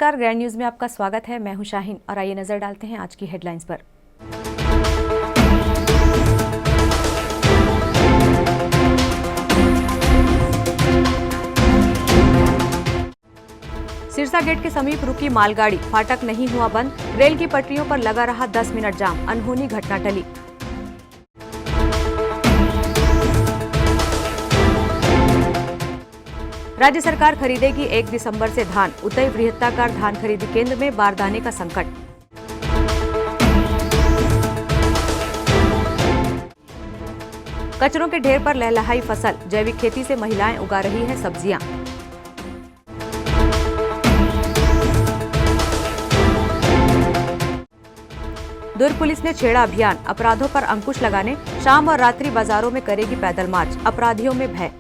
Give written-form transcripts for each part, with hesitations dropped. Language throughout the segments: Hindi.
नमस्कार, ग्रैंड न्यूज में आपका स्वागत है। मैं हूं शाहीन और आइए नजर डालते हैं आज की हेडलाइंस पर। सिरसा गेट के समीप रुकी मालगाड़ी, फाटक नहीं हुआ बंद, रेल की पटरियों पर लगा रहा 10 मिनट जाम, अनहोनी घटना टली। राज्य सरकार खरीदेगी 1 दिसंबर से धान, उतई वृहत्ताकार धान खरीदी केंद्र में बारदाने का संकट। कचरों के ढेर पर लहलहाई फसल, जैविक खेती से महिलाएं उगा रही हैं सब्जियां। दुर्ग पुलिस ने छेड़ा अभियान, अपराधों पर अंकुश लगाने, शाम और रात्रि बाजारों में करेगी पैदल मार्च, अपराधियों में भय।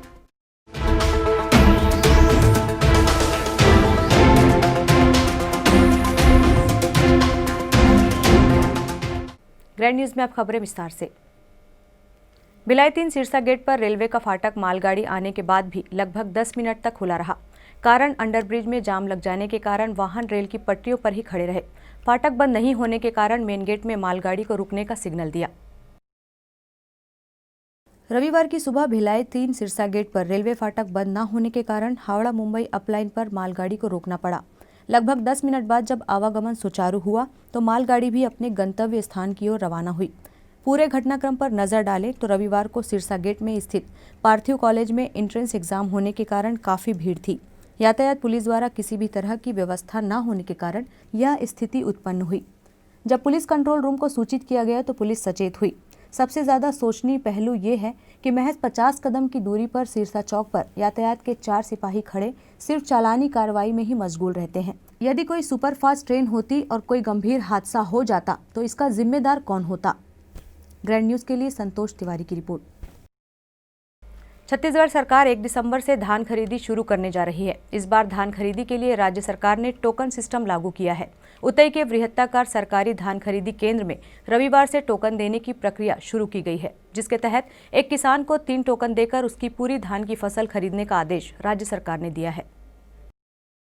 ग्रैंड न्यूज में अब खबरें विस्तार से। भिलाई 3 सिरसा गेट पर रेलवे का फाटक मालगाड़ी आने के बाद भी लगभग 10 मिनट तक खुला रहा। कारण अंडरब्रिज में जाम लग जाने के कारण वाहन रेल की पटरियों पर ही खड़े रहे। फाटक बंद नहीं होने के कारण मेन गेट में मालगाड़ी को रुकने का सिग्नल दिया। रविवार की सुबह भिलाई 3 सिरसा गेट पर रेलवे फाटक बंद न होने के कारण हावड़ा मुंबई अपलाइन पर मालगाड़ी को रोकना पड़ा। लगभग 10 मिनट बाद जब आवागमन सुचारू हुआ तो मालगाड़ी भी अपने गंतव्य स्थान की ओर रवाना हुई। पूरे घटनाक्रम पर नजर डालें तो रविवार को सिरसा गेट में स्थित पार्थिव कॉलेज में एंट्रेंस एग्जाम होने के कारण काफी भीड़ थी। यातायात पुलिस द्वारा किसी भी तरह की व्यवस्था न होने के कारण यह स्थिति उत्पन्न हुई। जब पुलिस कंट्रोल रूम को सूचित किया गया तो पुलिस सचेत हुई। सबसे ज्यादा सोचनीय पहलू ये है कि महज 50 कदम की दूरी पर सिरसा चौक पर यातायात के 4 सिपाही खड़े सिर्फ चालानी कार्रवाई में ही मशगूल रहते हैं। यदि कोई सुपरफास्ट ट्रेन होती और कोई गंभीर हादसा हो जाता तो इसका जिम्मेदार कौन होता। ग्रैंड न्यूज के लिए संतोष तिवारी की रिपोर्ट। छत्तीसगढ़ सरकार 1 दिसंबर से धान खरीदी शुरू करने जा रही है। इस बार धान खरीदी के लिए राज्य सरकार ने टोकन सिस्टम लागू किया है। उतई के वृहत्ताकार सरकारी धान खरीदी केंद्र में रविवार से टोकन देने की प्रक्रिया शुरू की गई है, जिसके तहत एक किसान को 3 टोकन देकर उसकी पूरी धान की फसल खरीदने का आदेश राज्य सरकार ने दिया है।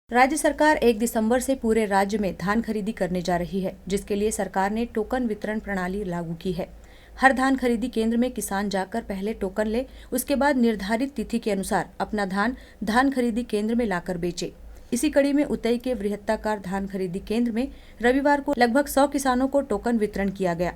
राज्य सरकार 1 दिसंबर से पूरे राज्य में धान खरीदी करने जा रही है, जिसके लिए सरकार ने टोकन वितरण प्रणाली लागू की है। हर धान खरीदी केंद्र में किसान जाकर पहले टोकन ले, उसके बाद निर्धारित तिथि के अनुसार अपना धान खरीदी केंद्र में लाकर बेचे। इसी कड़ी में उतई के वृहत्ताकार धान खरीदी केंद्र में रविवार को लगभग 100 किसानों को टोकन वितरण किया गया।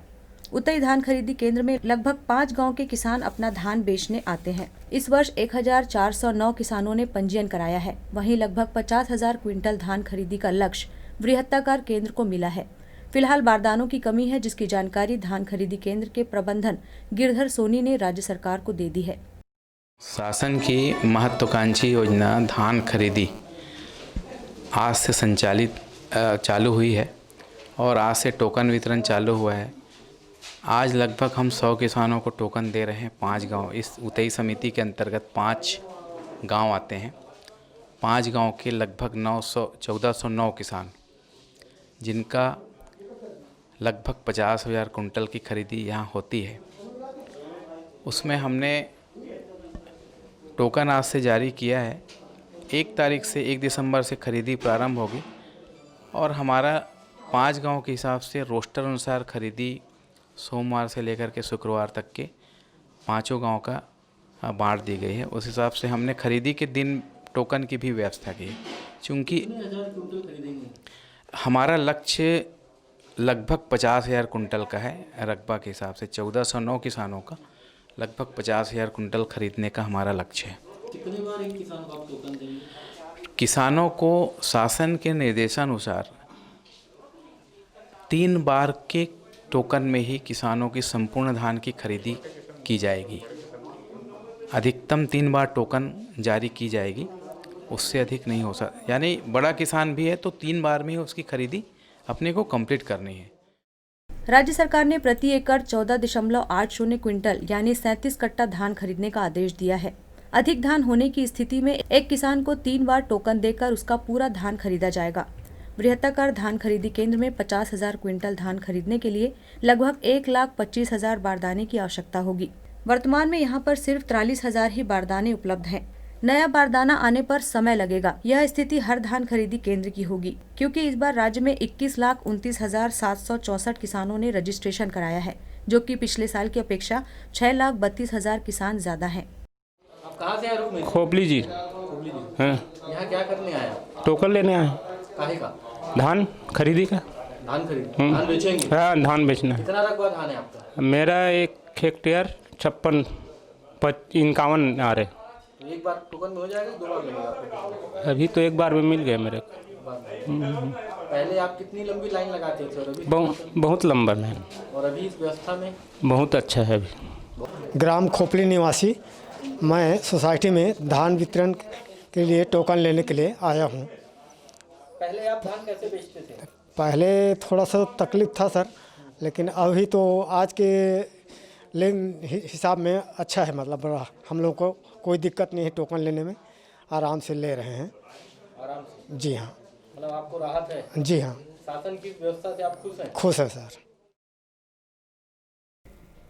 उतई धान खरीदी केंद्र में लगभग 5 गांव के किसान अपना धान बेचने आते हैं। इस वर्ष 1409 किसानों ने पंजीयन कराया है। वहीं लगभग 50,000 क्विंटल धान खरीदी का लक्ष्य वृहत्ताकार केंद्र को मिला है। फिलहाल बारदानों की कमी है, जिसकी जानकारी धान खरीदी केंद्र के प्रबंधन गिरधर सोनी ने राज्य सरकार को दे दी है। शासन की महत्वाकांक्षी योजना धान खरीदी आज से संचालित चालू हुई है और आज से टोकन वितरण चालू हुआ है। आज लगभग हम 100 किसानों को टोकन दे रहे हैं। 5 गांव, इस उतई समिति के अंतर्गत 5 गांव आते हैं। 5 गांव के लगभग 1409 किसान, जिनका लगभग 50,000 कुंटल की खरीदी यहाँ होती है, उसमें हमने टोकन आज से जारी किया है। 1 तारीख से 1 दिसंबर से खरीदी प्रारंभ होगी और हमारा 5 गांव के हिसाब से रोस्टर अनुसार खरीदी सोमवार से लेकर के शुक्रवार तक के 5 गांव का बांट दी गई है। उस हिसाब से हमने खरीदी के दिन टोकन की भी व्यवस्था की है। चूँकि हमारा लक्ष्य लगभग 50,000 कुंटल का है। रकबा के हिसाब से 1409 किसानों का लगभग 50,000 कुंटल खरीदने का हमारा लक्ष्य है। कितने बार एक किसान को आप टोकन देंगे? किसानों को शासन के निर्देशानुसार 3 बार के टोकन में ही किसानों की संपूर्ण धान की खरीदी की जाएगी। अधिकतम 3 बार टोकन जारी की जाएगी, उससे अधिक नहीं हो सकता। यानी बड़ा किसान भी है तो 3 बार में ही उसकी खरीदी अपने को कंप्लीट करनी है। राज्य सरकार ने प्रति एकड़ 14.80 क्विंटल यानी 37 कट्टा धान खरीदने का आदेश दिया है। अधिक धान होने की स्थिति में एक किसान को 3 बार टोकन देकर उसका पूरा धान खरीदा जाएगा। वृहत्ताकार धान खरीदी केंद्र में 50,000 क्विंटल धान खरीदने के लिए लगभग 1,25,000 बारदाने की आवश्यकता होगी। वर्तमान में यहाँ पर सिर्फ 43,000 ही बारदाने उपलब्ध हैं। नया बारदाना आने पर समय लगेगा। यह स्थिति हर धान खरीदी केंद्र की होगी, क्योंकि इस बार राज्य में 21,29,764 किसानों ने रजिस्ट्रेशन कराया है, जो कि पिछले साल की अपेक्षा 6,32,000 किसान ज्यादा हैं। आप कहाँ से आए रुक में? खोपली जी। खोपली जी। हाँ, यहाँ क्या करने आए आप? टोकन लेने आए। काहे का? धान खरीदी का। धान खरीद धान बेचेंगे? हाँ, धान बेचना है। कितना रकबा धान है आपका? मेरा 1 हेक्टेयर 56-51 आ रहे। तो एक बार टोकन में हो जाएगा, 2 बार लगेगा आपको? अभी तो एक बार में मिल गया मेरे को। एक बार में। पहले आप कितनी लंबी लाइन लगाते थे और अभी? बहुत लंबा है और अभी इस व्यवस्था में बहुत अच्छा है अभी। ग्राम खोपली निवासी मैं सोसाइटी में धान वितरण के लिए टोकन लेने के लिए आया हूँ। पहले आप धान कैसे बेचते थे? पहले थोड़ा सा तकलीफ था सर, लेकिन अभी तो आज के हिसाब में अच्छा है। मतलब बड़ा हम लोग को कोई दिक्कत नहीं है, टोकन लेने में आराम से ले रहे हैं। आराम से? जी हाँ। मतलब आपको राहत है? जी हाँ, शासन की व्यवस्था से आप खुश हैं? खुश है सर।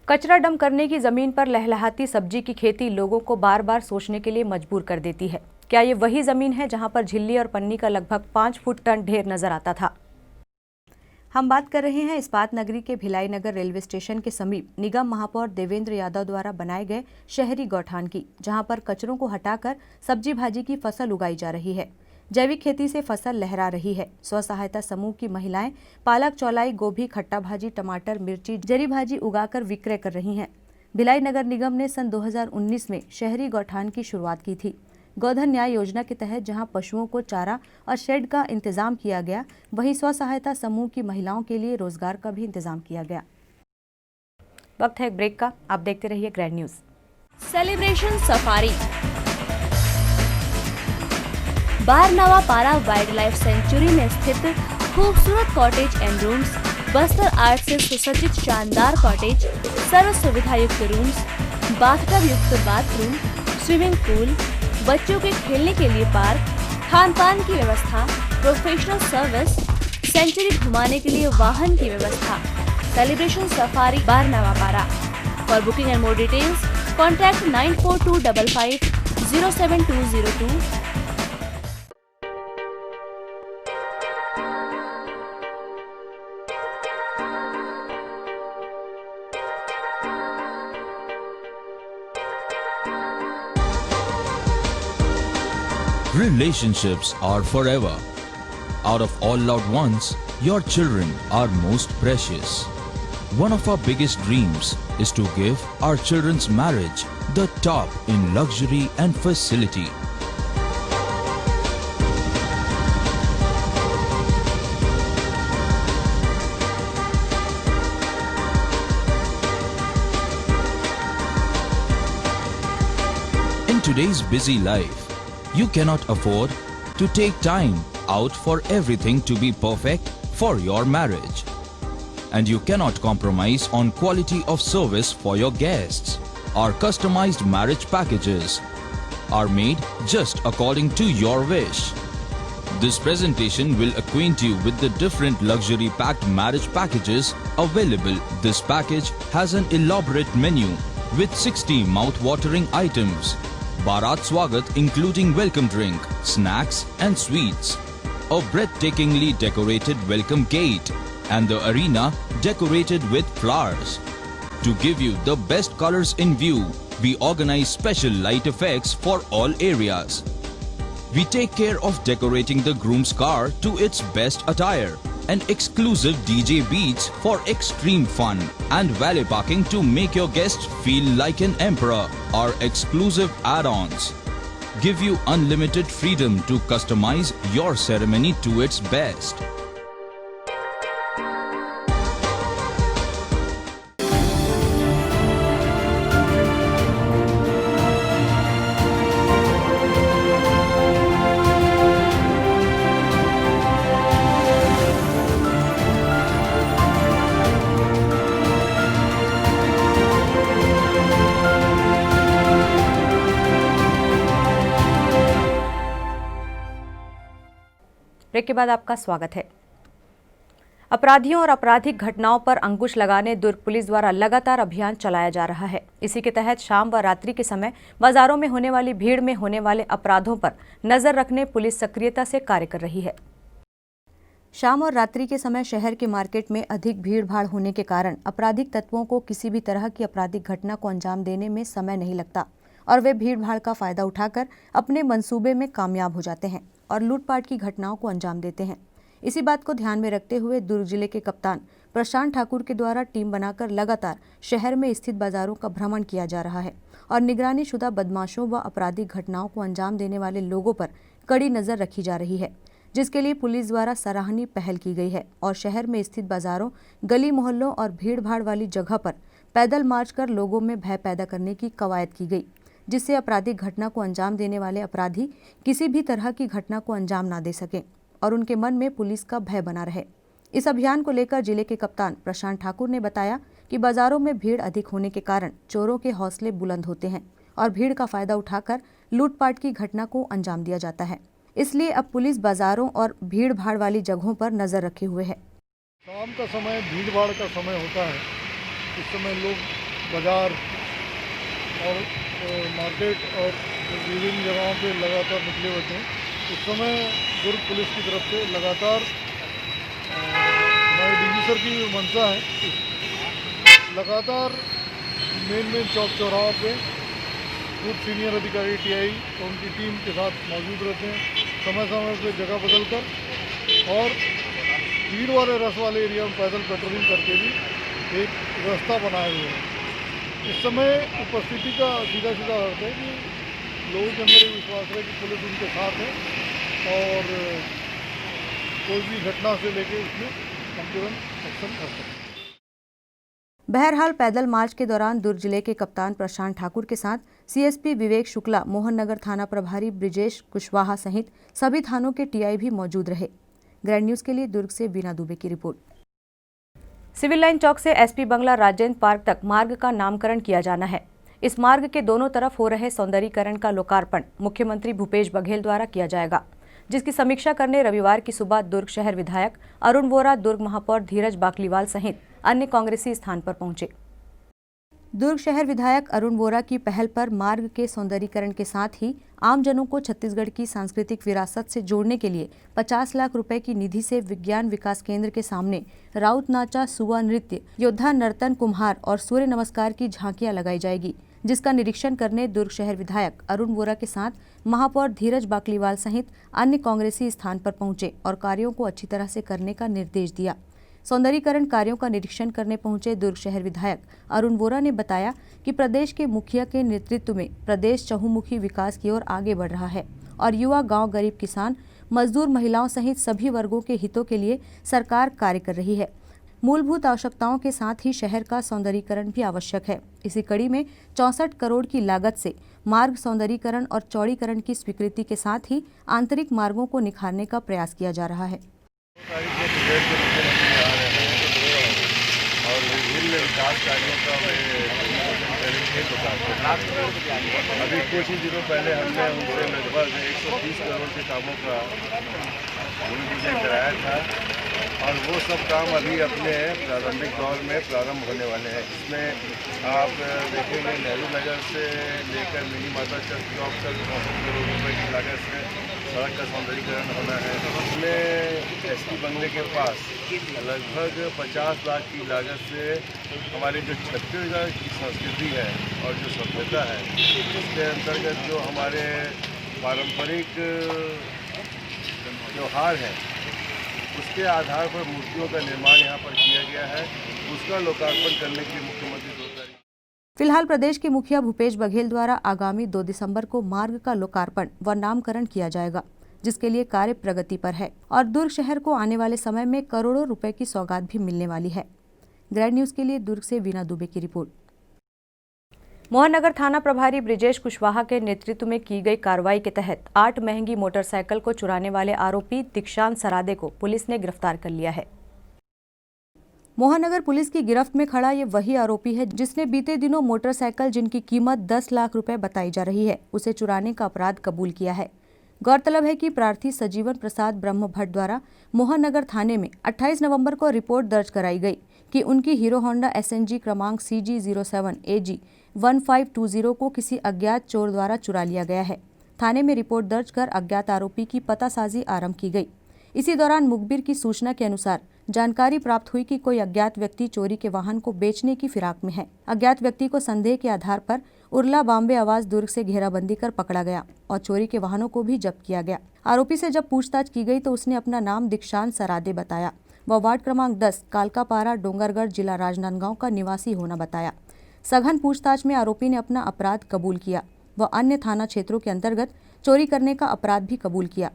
कचरा डंप करने की जमीन पर लहलहाती सब्जी की खेती लोगों को बार बार सोचने के लिए मजबूर कर देती है। क्या ये वही जमीन है जहां पर झिल्ली और पन्नी का लगभग 5 फुट टन ढेर नजर आता था? हम बात कर रहे हैं इस्पात नगरी के भिलाई नगर रेलवे स्टेशन के समीप निगम महापौर देवेंद्र यादव द्वारा बनाए गए शहरी गौठान की, जहां पर कचरों को हटाकर सब्जी भाजी की फसल उगाई जा रही है। जैविक खेती से फसल लहरा रही है। स्व सहायता समूह की महिलाएं पालक, चौलाई, गोभी, खट्टा भाजी, टमाटर, मिर्ची, जरी भाजी उगाकर विक्रय कर रही हैं। भिलाई नगर निगम ने सन 2019 में शहरी गौठान की शुरुआत की थी। गोधन न्याय योजना के तहत जहां पशुओं को चारा और शेड का इंतजाम किया गया, वहीं स्व सहायता समूह की महिलाओं के लिए रोजगार का भी इंतजाम किया गया। वक्त है एक ब्रेक का, आप देखते रहिए ग्रैंड न्यूज। सेलिब्रेशन सफारी बारनावा पारा वाइल्ड लाइफ सेंचुरी में स्थित खूबसूरत cottage and rooms, Bastar art से सुसज्जित शानदार कॉटेज, सर्व सुविधा युक्त रूम्स, बाथटब युक्त बाथरूम, स्विमिंग पूल, बच्चों के खेलने के लिए पार्क, खान पान की व्यवस्था, प्रोफेशनल सर्विस, सेंचुरी घुमाने के लिए वाहन की व्यवस्था। सेलिब्रेशन सफारी बारनावा पारा। For booking and more details contact 9425507202। Relationships are forever. Out of all loved ones, your children are most precious. One of our biggest dreams is to give our children's marriage the top in luxury and facility. In today's busy life, you cannot afford to take time out for everything to be perfect for your marriage. And you cannot compromise on quality of service for your guests. Our customized marriage packages are made just according to your wish. This presentation will acquaint you with the different luxury packed marriage packages available. This package has an elaborate menu with 60 mouth-watering items. Bharat Swagat including welcome drink, snacks and sweets, a breathtakingly decorated welcome gate and the arena decorated with flowers. To give you the best colors in view, we organize special light effects for all areas. We take care of decorating the groom's car to its best attire and exclusive DJ beats for extreme fun and valet parking to make your guests feel like an emperor. Our exclusive add-ons give you unlimited freedom to customize your ceremony to its best. Break के बाद आपका स्वागत है। अपराधियों और आपराधिक घटनाओं पर अंकुश लगाने दुर्ग पुलिस द्वारा लगातार अभियान चलाया जा रहा है। इसी के तहत शाम व रात्रि के समय बाजारों में होने वाली भीड़ में होने वाले अपराधों पर नजर रखने पुलिस सक्रियता से कार्य कर रही है। शाम और रात्रि के समय शहर के मार्केट में अधिक भीड़ भाड़ होने के कारण आपराधिक तत्वों को किसी भी तरह की आपराधिक घटना को अंजाम देने में समय नहीं लगता और वे भीड़ भाड़ का फायदा उठाकर अपने मंसूबे में कामयाब हो जाते हैं और लूटपाट की घटनाओं को अंजाम देते हैं। इसी बात को ध्यान में रखते हुए दुर्ग जिले के कप्तान प्रशांत ठाकुर के द्वारा टीम बनाकर लगातार शहर में स्थित बाजारों का भ्रमण किया जा रहा है और निगरानी शुदा बदमाशों व आपराधिक घटनाओं को अंजाम देने वाले लोगों पर कड़ी नजर रखी जा रही है, जिसके लिए पुलिस द्वारा सराहनीय पहल की गई है और शहर में स्थित बाजारों, गली मोहल्लों और भीड़ भाड़ वाली जगह पर पैदल मार्च कर लोगों में भय पैदा करने की कवायद की गई, जिससे आपराधिक घटना को अंजाम देने वाले अपराधी किसी भी तरह की घटना को अंजाम ना दे सकें और उनके मन में पुलिस का भय बना रहे। इस अभियान को लेकर जिले के कप्तान प्रशांत ठाकुर ने बताया कि बाजारों में भीड़ अधिक होने के कारण चोरों के हौसले बुलंद होते हैं और भीड़ का फायदा उठाकर लूटपाट की घटना को अंजाम दिया जाता है। इसलिए अब पुलिस बाजारों और भीड़ भाड़ वाली जगहों पर नजर रखे हुए है। शाम का समय भीड़ भाड़ का समय होता है। इस समय लोग बाजार और मार्केट और विभिन्न जगहों पे लगातार निकले होते हैं। इस समय दुर्ग पुलिस की तरफ से लगातार हमारे डीजी सर की मंशा है, लगातार मेन चौक चौराहों पे खुद सीनियर अधिकारी टीआई और उनकी टीम के साथ मौजूद रहते हैं, समय समय पे जगह बदल कर और भीड़ वाले रस वाले एरिया में पैदल पेट्रोलिंग करके भी एक व्यवस्था बनाए हुए है। इस समय उपस्थिति का सीधा अर्थ है कि लोगों के अंदर ये विश्वास है कि पुलिस उनके साथ है और कोई भी घटना से लेके उसमें हम तुरंत एक्शन कर सकते हैं। बहरहाल पैदल मार्च के दौरान दुर्ग जिले के कप्तान प्रशांत ठाकुर के साथ सीएसपी विवेक शुक्ला, मोहन नगर थाना प्रभारी ब्रिजेश कुशवाहा सहित सभी थानों के टीआई भी मौजूद रहे। ग्रैंड न्यूज के लिए दुर्ग से बीना दुबे की रिपोर्ट। सिविल लाइन चौक से एसपी बंगला राजेंद्र पार्क तक मार्ग का नामकरण किया जाना है। इस मार्ग के दोनों तरफ हो रहे सौंदर्यीकरण का लोकार्पण मुख्यमंत्री भूपेश बघेल द्वारा किया जाएगा, जिसकी समीक्षा करने रविवार की सुबह दुर्ग शहर विधायक अरुण वोरा, दुर्ग महापौर धीरज बाकलीवाल सहित अन्य कांग्रेसी स्थान पर पहुंचे। दुर्ग शहर विधायक अरुण वोरा की पहल पर मार्ग के सौंदर्यीकरण के साथ ही आमजनों को छत्तीसगढ़ की सांस्कृतिक विरासत से जोड़ने के लिए 50 लाख रुपए की निधि से विज्ञान विकास केंद्र के सामने राउत नाचा, सुआ नृत्य, योद्धा नर्तन, कुम्हार और सूर्य नमस्कार की झांकियां लगाई जाएगी, जिसका निरीक्षण करने दुर्ग शहर विधायक अरुण वोरा के साथ महापौर धीरज बाकलीवाल सहित अन्य कांग्रेसी स्थान पर पहुंचे और कार्यों को अच्छी तरह से करने का निर्देश दिया। सौंदर्यीकरण कार्यों का निरीक्षण करने पहुंचे दुर्ग शहर विधायक अरुण वोरा ने बताया कि प्रदेश के मुखिया के नेतृत्व में प्रदेश चहुमुखी विकास की ओर आगे बढ़ रहा है और युवा, गांव, गरीब किसान, मजदूर, महिलाओं सहित सभी वर्गों के हितों के लिए सरकार कार्य कर रही है। मूलभूत आवश्यकताओं के साथ ही शहर का सौंदर्यीकरण भी आवश्यक है। इसी कड़ी में 64 करोड़ की लागत से मार्ग सौंदर्यीकरण और चौड़ीकरण की स्वीकृति के साथ ही आंतरिक मार्गों को निखारने का प्रयास किया जा रहा है। और विभिन्न विकास कार्यों का अभी कुछ ही दिनों पहले हमने उनसे लगभग 130 करोड़ के कामों का भूमि पूजन कराया था और वो सब काम अभी अपने प्रारंभिक दौर में प्रारंभ होने वाले हैं। इसमें आप देखेंगे नेहरू नगर से लेकर मिनी माता चौक तक 64 करोड़ रुपए की लागत से सड़क का सौंदर्यीकरण होना है। उसमें एसपी बंगले के पास लगभग 50 लाख की लागत से हमारी जो छत्तीसगढ़ की संस्कृति है और जो सभ्यता है उसके अंतर्गत जो हमारे पारंपरिक त्यौहार हैं उसके आधार पर मूर्तियों का निर्माण यहाँ पर किया गया है, उसका लोकार्पण करने की मुख्यमंत्री 2 तारीख। फिलहाल प्रदेश के मुखिया भूपेश बघेल द्वारा आगामी 2 दिसंबर को मार्ग का लोकार्पण व नामकरण किया जाएगा, जिसके लिए कार्य प्रगति पर है और दुर्ग शहर को आने वाले समय में करोड़ों रुपए की सौगात भी मिलने वाली है। ग्रैंड न्यूज के लिए दुर्ग से वीना दुबे की रिपोर्ट। मोहन नगर थाना प्रभारी ब्रिजेश कुशवाहा के नेतृत्व में की गई कार्रवाई के तहत 8 महंगी मोटरसाइकिल को चुराने वाले आरोपी दीक्षांत सरादे को पुलिस ने गिरफ्तार कर लिया है। मोहननगर पुलिस की गिरफ्त में खड़ा ये वही आरोपी है जिसने बीते दिनों मोटरसाइकिल जिनकी कीमत 10 लाख रुपए बताई जा रही है, उसे चुराने का अपराध कबूल किया है। गौरतलब है कि प्रार्थी सजीवन प्रसाद ब्रह्म भट्ट द्वारा मोहन नगर थाने में 28 नवंबर को रिपोर्ट दर्ज कराई गई कि उनकी हीरो होंडा SNG क्रमांक CG07 AG 1520 को किसी अज्ञात चोर द्वारा चुरा लिया गया है। थाने में रिपोर्ट दर्ज कर अज्ञात आरोपी की पतासाजी आरंभ की गई। इसी दौरान मुखबिर की सूचना के अनुसार जानकारी प्राप्त हुई कि कोई अज्ञात व्यक्ति चोरी के वाहन को बेचने की फिराक में है। अज्ञात व्यक्ति को संदेह के आधार पर उर्ला बॉम्बे आवाज दुर्ग से घेराबंदी कर पकड़ा गया और चोरी के वाहनों को भी जब्त किया गया। आरोपी से जब पूछताछ की गई तो उसने अपना नाम दीक्षांत सरादे बताया। वह वार्ड क्रमांक 10 कालकापारा डोंगरगढ़ जिला राजनांदगांव का निवासी होना बताया। सघन पूछताछ में आरोपी ने अपना अपराध कबूल किया। वह अन्य थाना क्षेत्रों के अंतर्गत चोरी करने का अपराध भी कबूल किया।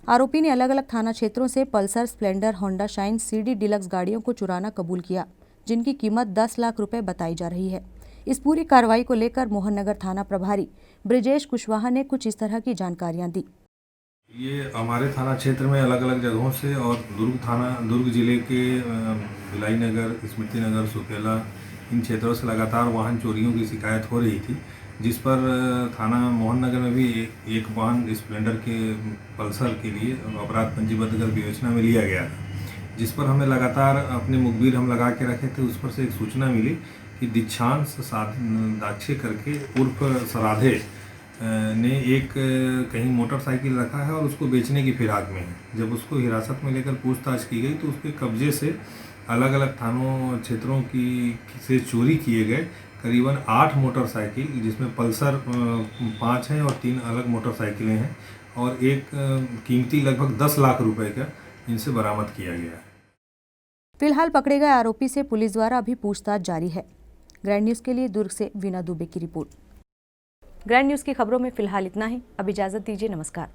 आरोपी ने अलग अलग थाना क्षेत्रों से Pulsar, Splendor, Honda shine, CD deluxe गाड़ियों को चुराना कबूल किया, जिनकी कीमत 10 लाख रुपए बताई जा रही है। इस पूरी कार्रवाई को लेकर मोहन नगर थाना प्रभारी ब्रिजेश कुशवाहा ने कुछ इस तरह की जानकारियां दी। ये हमारे थाना क्षेत्र में अलग अलग जगहों से और दुर्ग जिले के भिलाई नगर, स्मृति नगर, सुकेला, इन क्षेत्रों से लगातार वाहन चोरियों की शिकायत हो रही थी, जिस पर थाना मोहन नगर में भी एक वाहन स्प्लेंडर के पल्सर के लिए अपराध पंजीबद्ध कर विवेचना में लिया गया था, जिस पर हमें लगातार अपने मुखबिर हम लगा के रखे थे। उस पर से एक सूचना मिली कि दीक्षांत दाक्षे करके उर्फ सराधे ने एक कहीं मोटरसाइकिल रखा है और उसको बेचने की फिराक में है। जब उसको हिरासत में लेकर पूछताछ की गई तो उसके कब्जे से अलग अलग थानों क्षेत्रों की से चोरी किए गए करीबन 8 मोटरसाइकिल, जिसमें पल्सर 5 हैं और 3 अलग मोटरसाइकिलें हैं, और एक कीमती लगभग 10 लाख रुपए का इनसे बरामद किया गया है। फिलहाल पकड़े गए आरोपी से पुलिस द्वारा अभी पूछताछ जारी है। ग्रैंड न्यूज़ के लिए दुर्ग से वीना दुबे की रिपोर्ट। ग्रैंड न्यूज़ की खबरों में फिलहाल इतना ही। अब इजाजत दीजिए। नमस्कार।